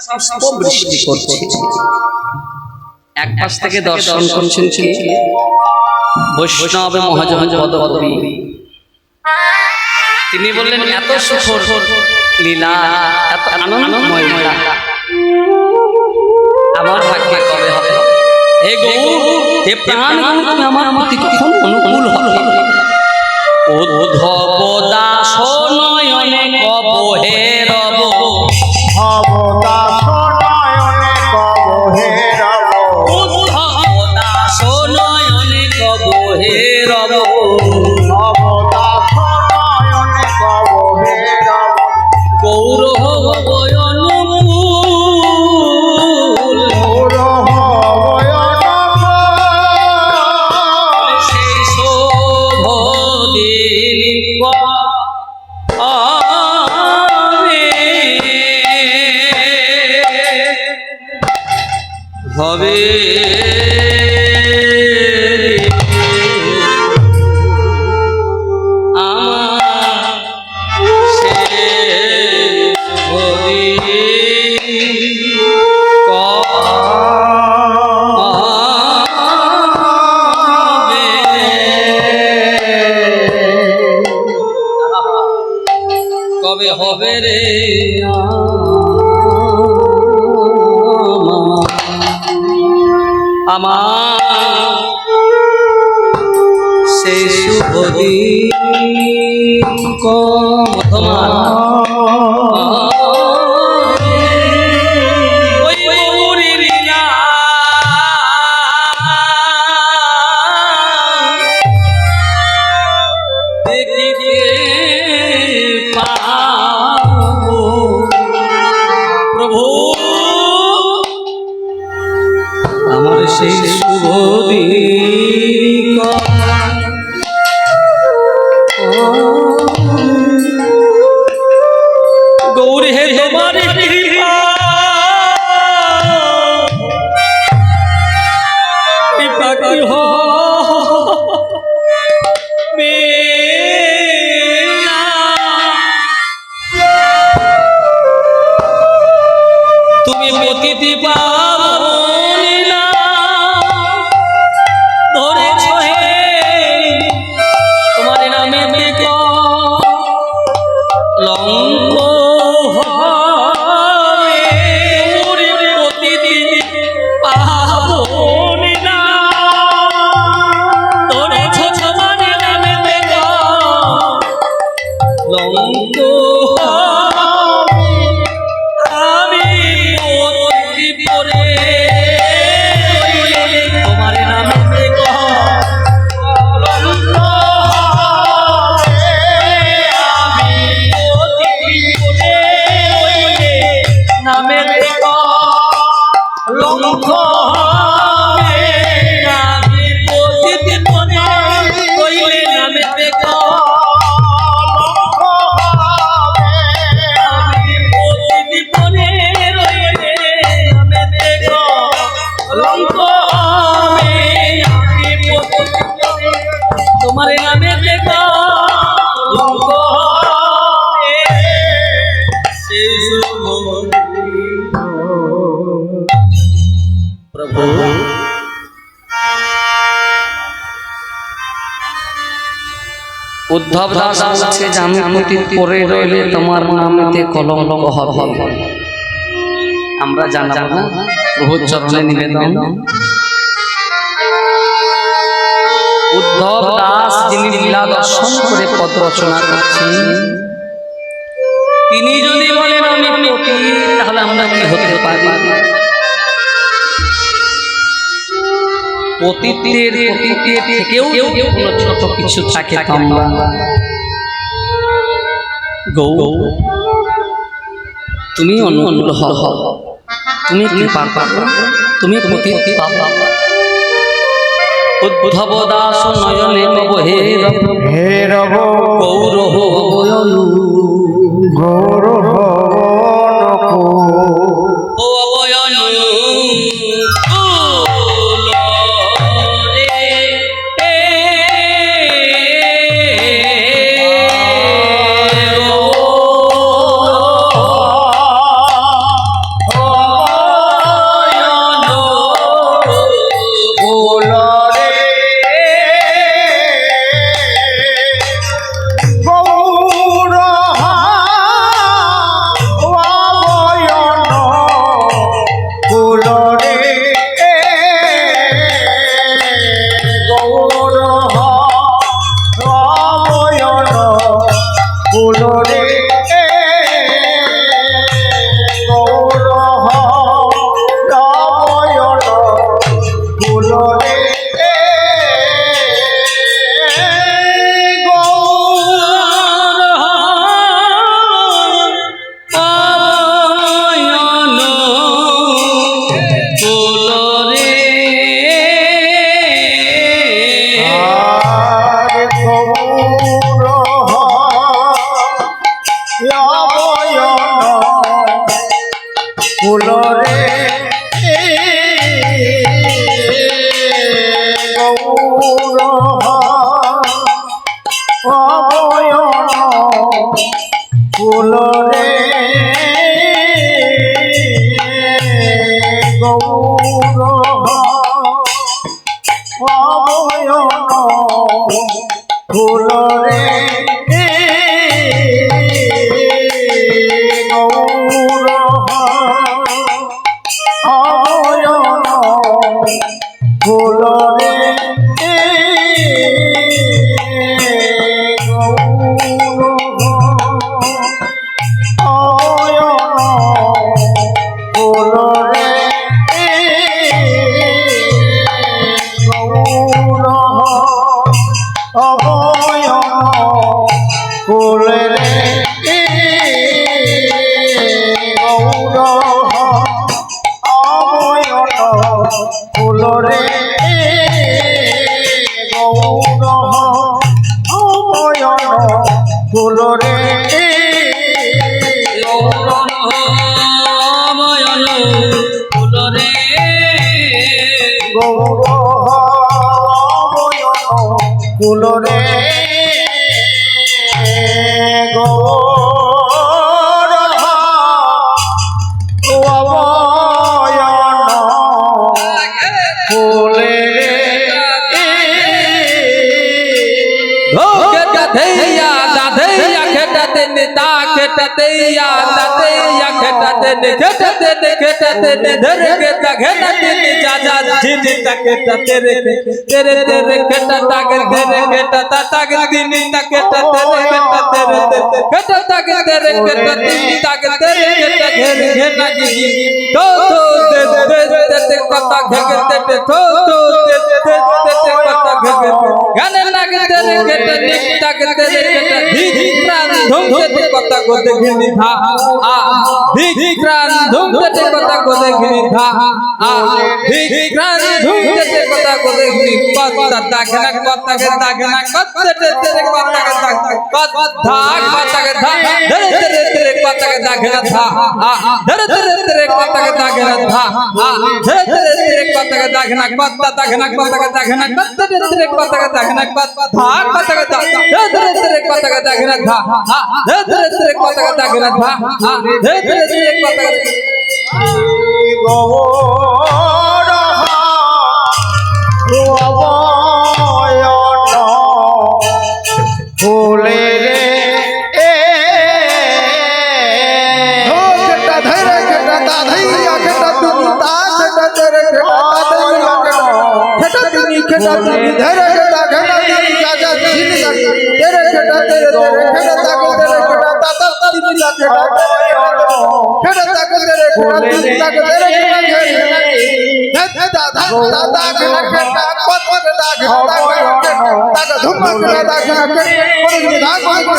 পুষ্প বৃষ্টি করছে। এক পাশ থেকে দর্শন করছেন বৈষ্ণব মহাজন পদকবি। তিনি বললেন, এত সুখর লীলা, এত আনন্দময় লীলা আমার ভাগ্যে কবে হবে? হে গৌর, হে প্রাণ, তুমি আমার প্রতি কখন অনুকূল হবে? উদ্ধব দাস নয়নে কব হে রব, উদ্ধব দাস নয়নে কব হে রব, গৌর হবে কবে হবে রে আমার সেই শুভ দিন তোমার ওই গৌরী লীলা দেখিতে পাবো প্রভু, আমার সেই শুভ দিন গৌরী হে তোমার কৃপা, কৃপা কি হবে না, তুমি প্রতিটি পাবনি না ধরেছ হে তোমার নামে লঙ্ক হবে, প্রতিটি পাবনি না ধরেছ তোমার নামে লঙ্ক তোমার নামে দেখো প্রভু। উদ্ধব দাস বলছে যে আমি অতীত করে রইলে তোমার নামেতে কলঙ্ক হবে। আমরা জানলাম না, প্রভুর চরণে নিবেদন। উদ্ধব দাস যিনি লীলা দর্শন করে পদ রচনা করছেন, তিনি যদি বলেন আমি পতি, তাহলে আমরা কি হতে পারি? পতিতের থেকেও কোনো ছোট কিছু থাকে আমরা। গৌ তুমি অনুকূল হও, তুমি কৃপা করো, তুমি পতি পাবা। উদ্ধব দাস নয়নে কব হে রব, হে রব গৌর হবয়নু, গৌর হবনকো ও অবয়নু রে গৌর অবয়ন ফুল রে গৌর অবয়ন ফুল রে গৌর অবয়ন ফুল রে গৌর অবয়ন ফুল রে ধৈয়া দাধৈয়া খেটাতে নেতা খেটাতে দাধৈয়া খেটাতে খেটাতে খেটাতে ধরে খেটা খেটাতে যা যা জিনি খেটাতে রে তেরে তেরে খেটাতা তেরে খেটাতা তাগ দিনি খেটাতে রে খেটাতে রে খেটাতা তেরে খেটাতে তাগ তেরে খেটা ঘেরে ঘেনা গি তো তো দে দে দে কথা ঘেগতে তো তো দে দে দে কথা ঘেগতে গানে লাগে তেরে খেটা নিকটা তেরে খেটা ধিক্রান ধুমতে কথা কো দেখনি ধা আ ধিক্রান ধুমতে কথা কো দেখনি ধা আ ধিক্রান ধুমতে কথা কো দেখনি কথা দাগনা কথা কে দাগনা কথা তেরে কথা কে দাগ কথা কথা কে ধা ধরে ধরে তেরে কথা কে দাগনা ধা আ ধরে ধরে তেরে কথা কে দাগনা ধা আ ধরে ধরে তেরে কথা কে দাগনা কথা দাগনা কথা কে দাগনা কথা তেরে কথা কে দাগনা কথা ধা কথা কে ধরে ধরে তেরে কথা কে দাগনা ধা আ ধরে ধরে তেরে কথা কে দাগনা ধা আ ধরে ধরে তেরে কথা কে গৌর অবয়ন ফুল রে খেটা ধরে খেটা দাধৈয়া খেটা তুমি তা খেটা তেরে খেটা তুমি খেটা তুমি ধরে খেটা খেটা তুমি যা যা জিনি তেরে খেটা তেরে খেটা তাকে তেরে খেটা তা তুমি যা খেটা খেটা তাকে তেরে খেটা তুমি তাকে তেরে খেটা দাদা খেটা খেটা পত পত দাগ দাগ ধুমা খেটা দাগ কোন ধাগ কোন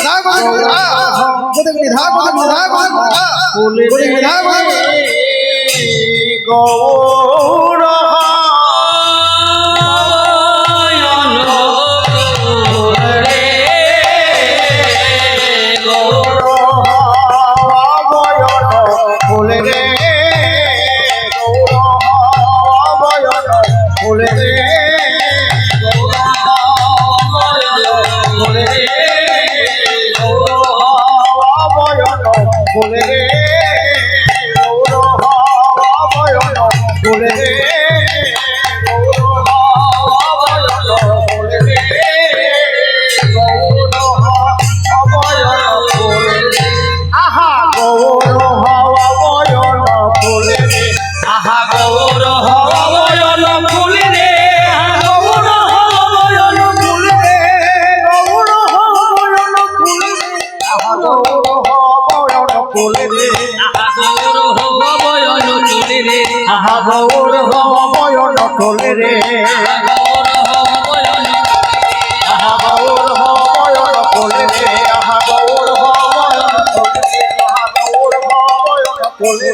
ধাগ কোন ধাগ গৌর ফুল রে ফুল রে ফুল রে আহা গৌর অবয়ন ফুল রে আহা গৌর অবয়ন ফুল রে গৌর অবয়ন ফুল রে গৌর অবয়ন ফুল রে আহা গৌর অবয়ন ফুল রে আহা গৌর অবয়ন ফুল রে আহা গৌর অবয়ন ফুল রে আহা গৌর অবয়ন ফুল রে আহা গৌর অবয়ন ফুল রে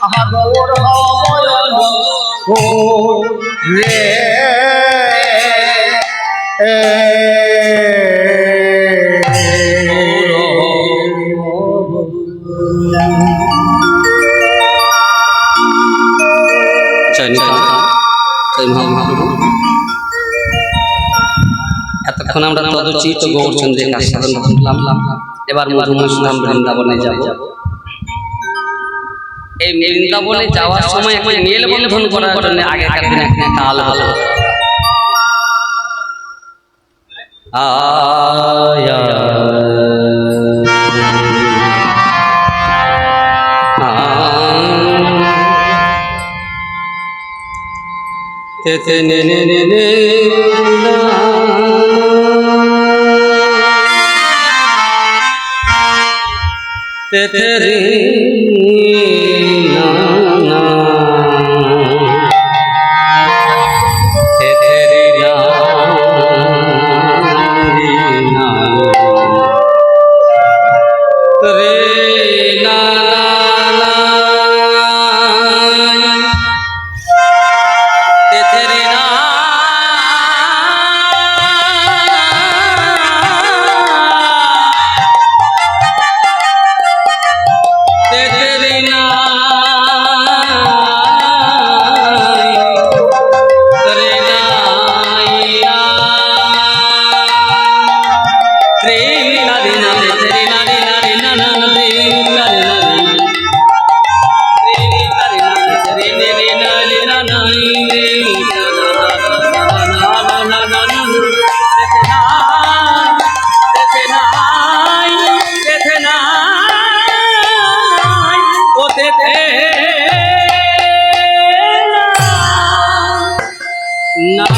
আহা গৌর অবয়ন ফুল রে এতক্ষণ আমরা তদচিত গৌরচন্দ্রের আস্বাদন করলাম। এবার মধুমস্থান বৃন্দাবনে যাব। এই বৃন্দাবনে যাওয়ার সময় একটা মেলবন্ধন করার জন্য আগেকার দিনে একটা তাল হলো আয়া te te ne ne ne ne na te te re na na te te re na re na রে না না তেরে না তেরে না রে না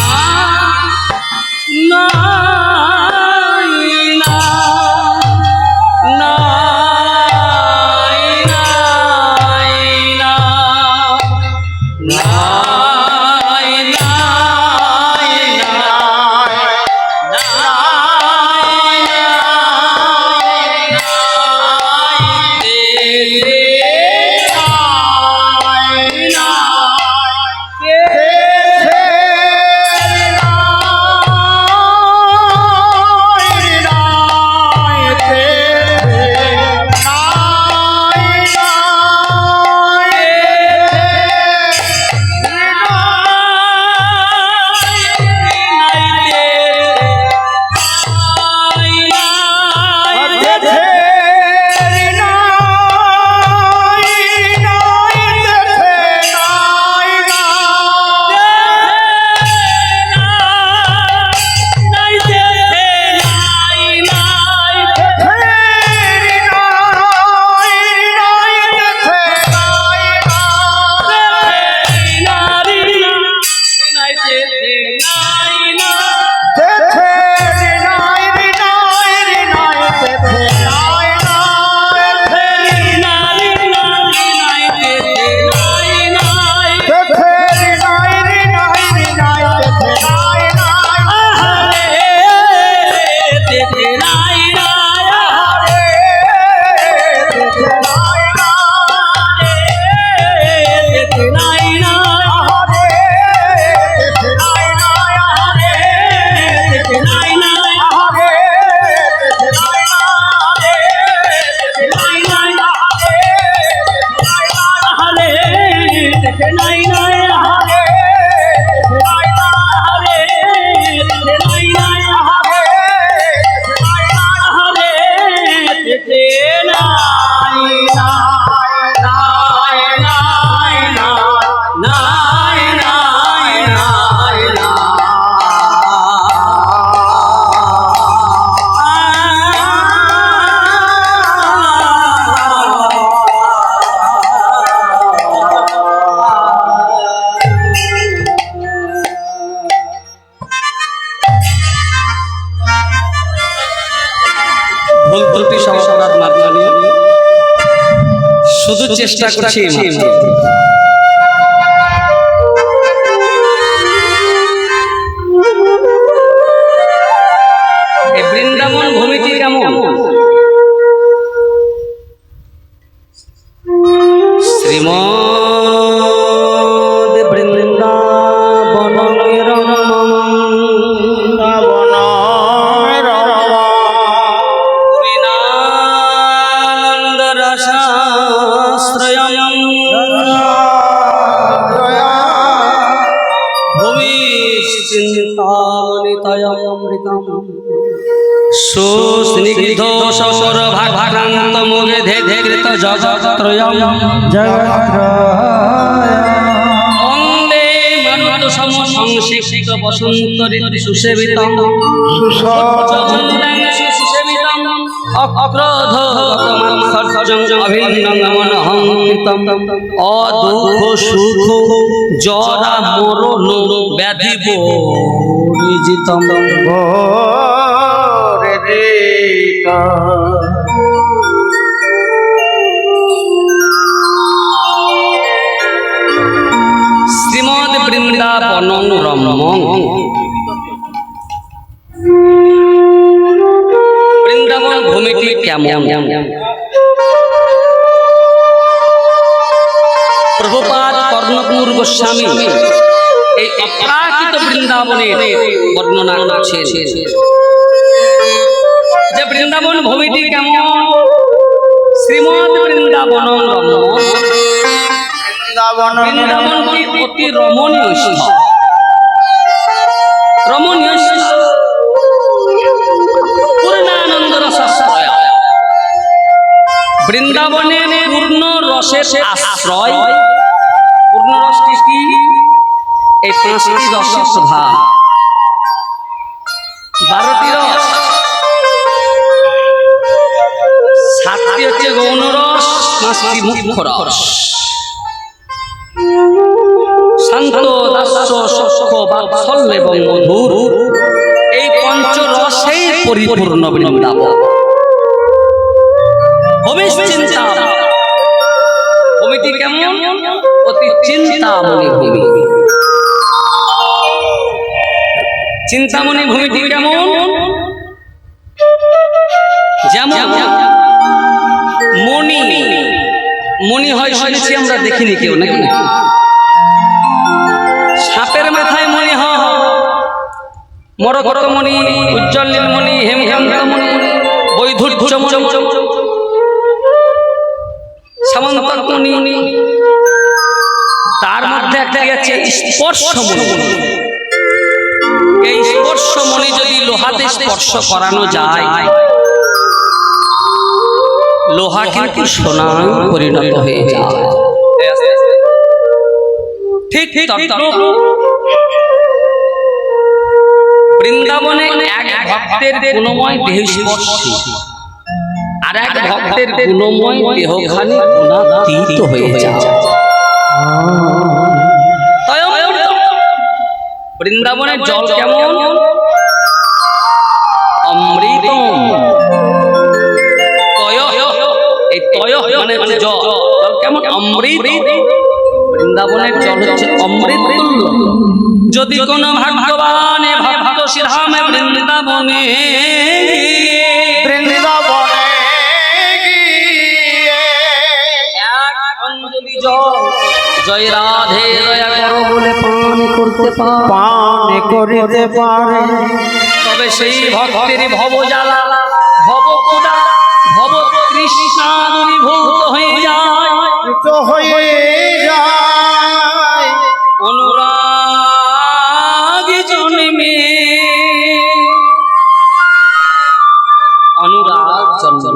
শুধু চেষ্টা করছি বৃন্দাবন ভূমিটি কেমন শ্রীমদ বৃন্দাবন সুস্নিগ্ধ সৌরভাক্রান্ত মুগে ধেঘৃত জগত্রয়ম বন্দে মানব সংশিক্ষিত বসন্ত ঋতু সুসেবিতম সুসেবিতম অক্রোধ অভিন্নমনহংকৃতম অদুঃখ সুখ জরা মরণ ব্যাধি বিজিতম শ্রীমদ বৃন্দাবন রমণ বৃন্দাবন ভূমিটি কেমন প্রভুপাদ কর্ণপুর গোস্বামী এই অপ্রাকৃত বৃন্দাবনের বর্ণনা করছেন যে বৃন্দাবন ভূমিটি কেমন। শ্রীমদ বৃন্দাবন বৃন্দাবনটি অতি রমণীয় রমণীয় পূর্ণানন্দ রসাশ্রয়। বৃন্দাবনের পূর্ণ রসের আশ্রয়। পূর্ণ রসটি কি? এই 5টি রসের প্রধান, 12টি রস। 7টি হচ্ছে গৌণ রস, 5টি মুখ্য রস। শান্ত, দাস্য, সখ্য, বাৎসল্য এবং মধুর, এই পঞ্চরসেই পরিপূর্ণ বৃন্দাবন। চিন্তা ভূমিটি কেমন? অতি চিন্তামণি ভূমি। চিন্তামণি ভূমিটি কেমন? যেমন মণি, মণি হয় শুনেছি আমরা, দেখিনি কেউ নাকি? সাপের মাথায় মণি হয়, মরকত মণি, উজ্জ্বল নীলমণি, হেমকান্ত মণি, বৈধূর্য মণি, সামন্তক মণি। তার মধ্যে একটা আছে স্পর্শ মণি। এই স্পর্শ মণি যদি লোহাতে স্পর্শ করানো যায়, লোহা কিন্তু সোনায় পরিণত হয়ে যায়। ঠিক বৃন্দাবনে এক ভক্তের গুণময় দেহ স্পর্শী, আর এক ভক্তের গুণময় দেহখানি গুণাতীত হয়ে যায়। বৃন্দাবনের জল কেমন? অমৃতম। এই তয় মানে জল কেমন? অমৃত। বৃন্দাবনের জল হচ্ছে অমৃত তুল্য। যদি কোন ভাগ্যবান ভক্ত শ্রীধামে বৃন্দাবনে জয় রাধে দয়া করো বলে পান করতে পারে, তবে সেই ভক্তের ভব জ্বালা, ভব কোদা, ভব তৃষ্ণা দূরীভূত হয়ে যায়, অনুরাগ জন্মে, অনুরাগ জন্মে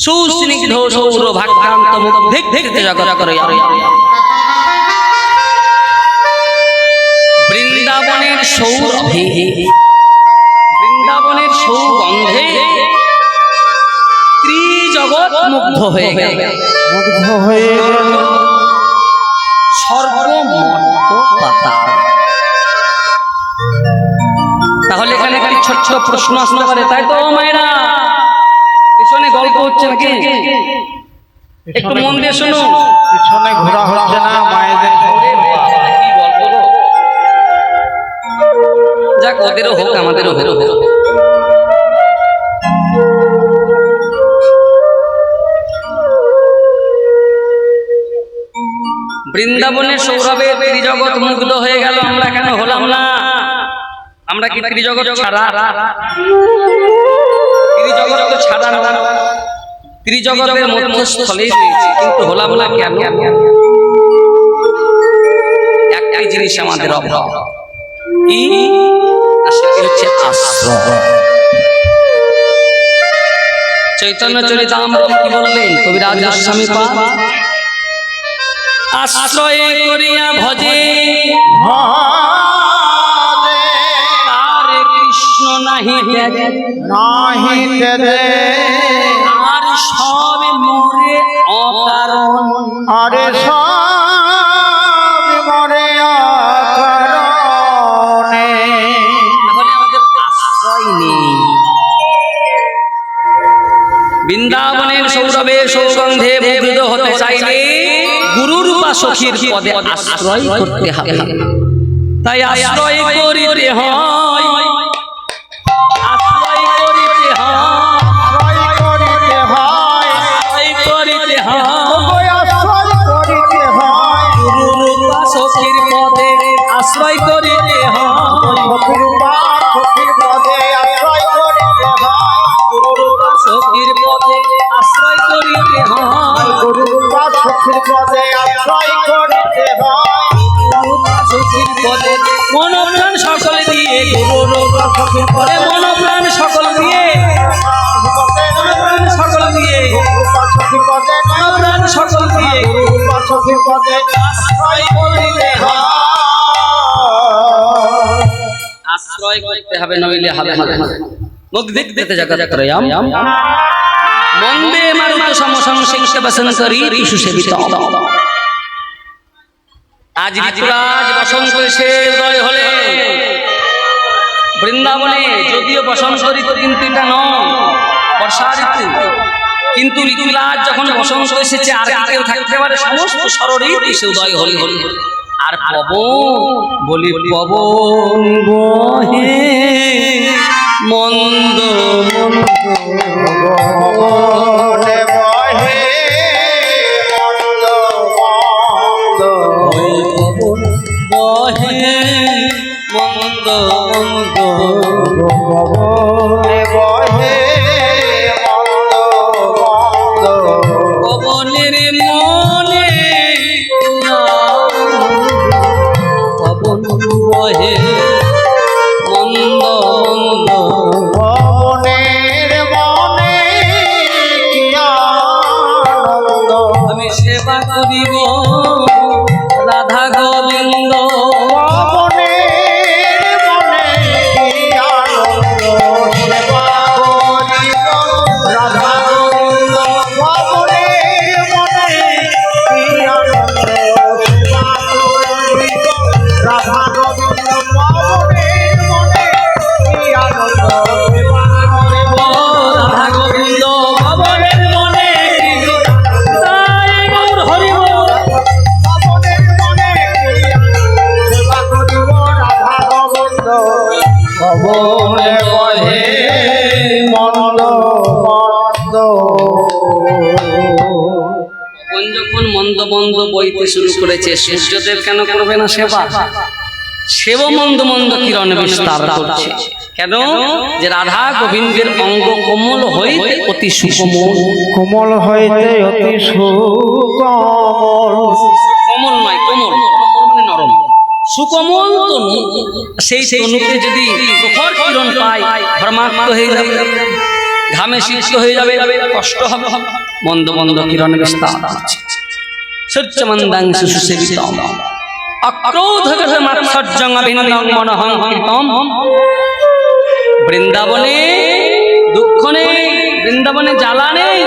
সুস্নিগ্ধ সৌর ভাক্রান্ত মুখ দেখতে জগৎ করে। বৃন্দাবনের সৌরভে, বৃন্দাবনের সৌগন্ধে ত্রিজগৎ মুগ্ধ হয়ে গেল, সর্বমর্ত পাতা। তাহলে এখানে একটি ছোট্ট প্রশ্ন আসতে পারে, তাই তো মায়েরা? পিছনে গল্প হচ্ছে নাকি? একটু মন দিয়ে শুনুন। পিছনে ঘোরা হচ্ছে না মায়েদের? যাক, ওদেরও হোক আমাদেরও হোক। বৃন্দাবনের সৌরভে ত্রিজগৎ মুগ্ধ হয়ে গেল, আমরা কেন হলাম না? আমরা কি ত্রিজগৎ ছাড়া? ত্রিজগৎ তো ছাড়া না, ত্রিজগতের মধ্যস্থলে কিন্তু হলাম না কেন? একটাই জিনিস আমাদের অভাব, কি? সেটি হচ্ছে আশ্রয়। চৈতন্য চরিতামৃত কি বললেন কবিরাজ গোস্বামী পাদ? আশ্রয় করিয়া ভজে তারে কৃষ্ণ নাহি ত্যাজে, আর সব মোরে অকারণ, আরে সব মরে অকারণে। তাহলে আমাদের আশ্রয় নেই। বৃন্দাবনের সৌরভে সৌগন্ধে মুগ্ধ হতে চাইলে গুরুর বা সখীর পদে আশ্রয় করতে হবে। তাই আশ্রয় করিতে হয়, আশ্রয় করিতে হয়, সখীর পদে আশ্রয় করিতে হয় গুরুরূপা সখীর পদে আশ্রয় করিতে হয় সখীর পদে মন প্রাণ সকল দিয়ে গুরুরূপা সখীর পদে মন প্রাণ সকল দিয়ে মন প্রাণ সকল দিয়ে গুরুরূপা সখীর পদে মন প্রাণ সকল দিয়ে গুরুরূপা সখীর পদে আশ্রয় করিতে হয় আশ্রয় করতে হবে নইলে হবে না মুখ দেখতে জগৎ ত্রয়ম মন্দে মারুত সমসংশিষ্ট বসন্তরী সুসেবিত আজ ঋতুরাজ বসন্ত এসে উদয় হলে বৃন্দাবনে যদিও বসন্ত ঋতু কিন্তু এটা নয় বর্ষা ঋতু কিন্তু ঋতুরাজ যখন বসন্ত এসেছে আর কেউ থাকতে পারে সমস্ত সরঋতু এসে উদয় হলে আর পবন বলি পবন বহে মন্দ বলে বহে মন্দ মন্দ ওই পবন বহে মন্দ মন্দ বলে বহে মন্দ মন্দ পবনের মনে পবন বহে মন্দ মন্দ পবনের মনে কি আনন্দ আমি সেবা করিব রাধা গোবিন্দ পবনের মনে কি আনন্দ সেবা করিব রাধা গোবিন্দ পবনের মনে কি আনন্দ সেবা করিব রাধা গোবিন্দ পবনের মনে কি আনন্দ সেবা করিব রাধা গোবিন্দ ভবনের মনে তাই গৌর হরি বল। পবনের মনে কি আনন্দ সেবা করিব রাধা গোবিন্দ পবনে বহে মন্দ মন্দ পবন যখন মন্দ মন্দ বইতে শুরু করেছে সূর্যদেব কেন করবে না সেবা সেব মন্দ মন্দ কিরণ বিস্তার করছে কেন যে রাধা গোবিন্দের অঙ্গ কোমল হইতে অতি সুকোমল কোমল হইতে অতি সুকমল কোমল নয় কোমল কোমল মানে নরম সুকোমল তনু সেই তনুতে যদি প্রখর কিরণ পায় ধর্মাত্ম হয়ে যাবে ঘামে সিক্ত হয়ে যাবে কষ্ট হবে মন্দ মন্দ কিরণ বিস্তার করছে সূর্যমন্দাংশু সুসেবিতম অক্রোধগত মাৎসর্যং অভিন্নং মনহং কৃতম বৃন্দাবনে দুঃখ নেই বৃন্দাবনে জ্বালা নেই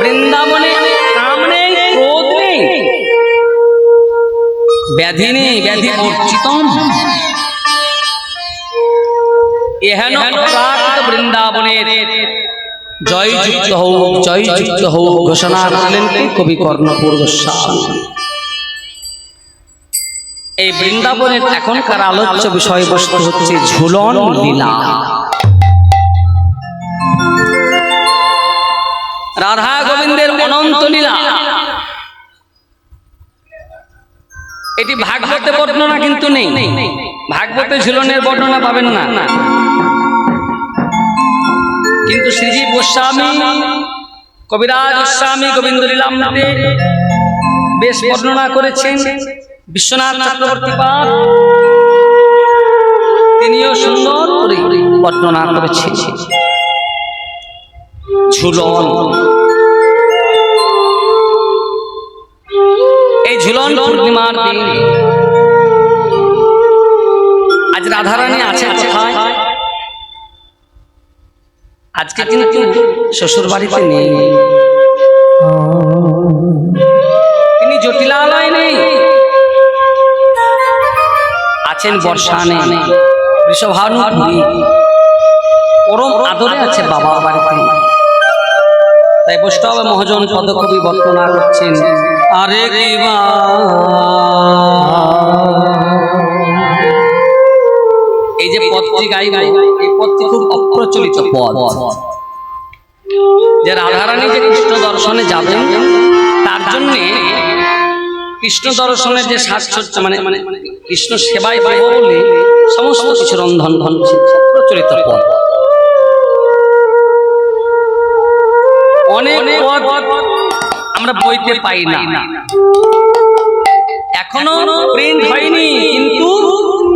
বৃন্দাবনে কাম নেই ক্রোধ নেই ব্যাধি নেই ব্যাধি বর্জিতম এহেন অপ্রাকৃত বৃন্দাবনের জয়যুক্ত হোক ঘোষণা করলেন কবি কর্ণপুর গোস্বামী এই বৃন্দাবনের এখনকার আলোচ্য বিষয়বস্তু হচ্ছে ঝুলন লীলা রাধা গোবিন্দের অনন্ত লীলা এটি ভাগবতে বর্ণনা কিন্তু নেই ভাগবতে ঝুলনের বর্ণনা পাবেন না কিন্তু শ্রীজীব গোস্বামী কবিরাজ গোস্বামী গোবিন্দ লীলামৃতে বেশ বর্ণনা করেছেন বিশ্বনাথ চক্রবর্তী পাদ তিনিও সুন্দর করে বর্ণনা করেছেন ঝুলন এই ঝুলন পূর্ণিমার দিন আজ রাধারানী আছে কোথায় আজকে কিন্তু শ্বশুর বাড়িতে নেই তিনি জটিলালয় নেই আছেন বর্ষানে বৃষভানুপুরী পরম আদরে আছে বাবার বাড়িতে তাই বৈষ্ণব মহাজন পদকবি বর্ণনা করছেন আরে কিবা এই যে পদটি গাইব এই পদটি খুব অপ্রচলিত পদ যে রাধারানী যে কৃষ্ণ দর্শনে যাবেন তার জন্য কৃষ্ণ দর্শনের যে সাজসজ্জা মানে কৃষ্ণ সেবায় পাইব বলে সমস্ত কিছু রন্ধন প্রচলিত পদ অনেক পদ আমরা বইতে পাই না, এখনো প্রিন্ট হয়নি, কিন্তু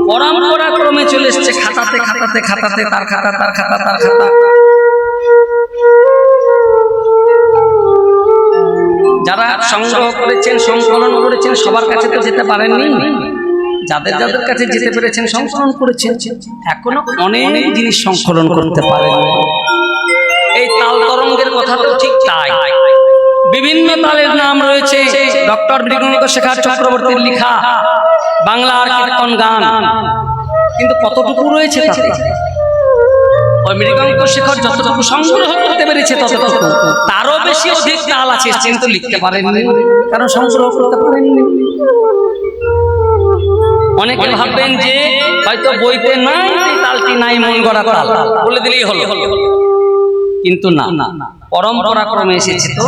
পরম্পরা ক্রমে চলে এসছে খাতাতে খাতাতে খাতাতে, তার খাতা তার খাতা তার খাতা। যারা সংগ্রহ করেছেন সংকলন করেছেন সবার কাছে তো যেতে পারেননি, যাদের যাদের কাছে যেতে পেরেছেন সংকলন করেছেন, এখনো অনেক জিনিস সংকলন করতে পারেন। এই তাল তরঙ্গের কথাটাও ঠিক তাই, বিভিন্ন তালের নাম রয়েছে। ডক্টর মৃগঙ্গ শেখর চক্রবর্তীর লেখা বাংলার কীর্তন গান, কিন্তু কতটুকু রয়েছে তাতে? ওই মৃগঙ্গ শেখর যতটুকু সংগ্রহ করতে পেরেছে ততটুকু, তারও বেশি অধিক তাল আছে, কিন্তু লিখতে পারেননি, কারণ সংগ্রহ করতে পারেননি। অনেকে ভাববেন যে হয়তো বইতে নাই, তালটি নাই, মন গড়া তাল বলে দিলেই হলো, কিন্তু না, পরম্পরা ক্রমে এসেছে তো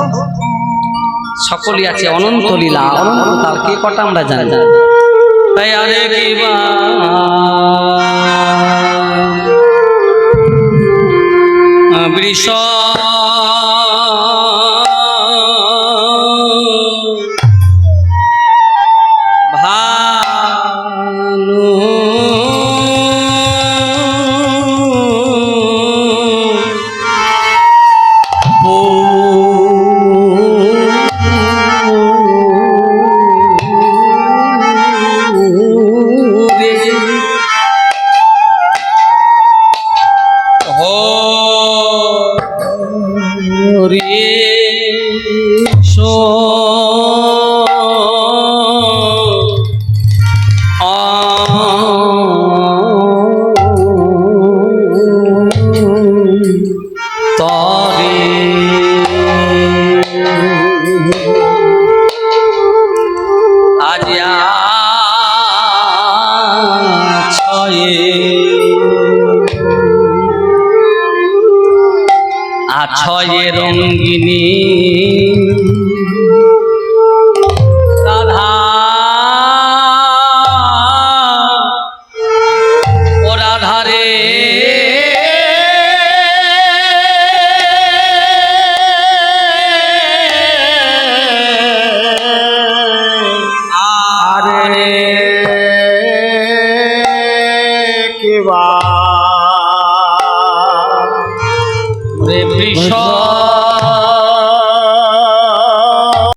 সকলই আছে। অনন্ত লীলা, অনন্ত তাল, কে কটা আমরা জানি। তাই আরে কিবা বৃষ ভানু আছয়ে রঙ্গিনী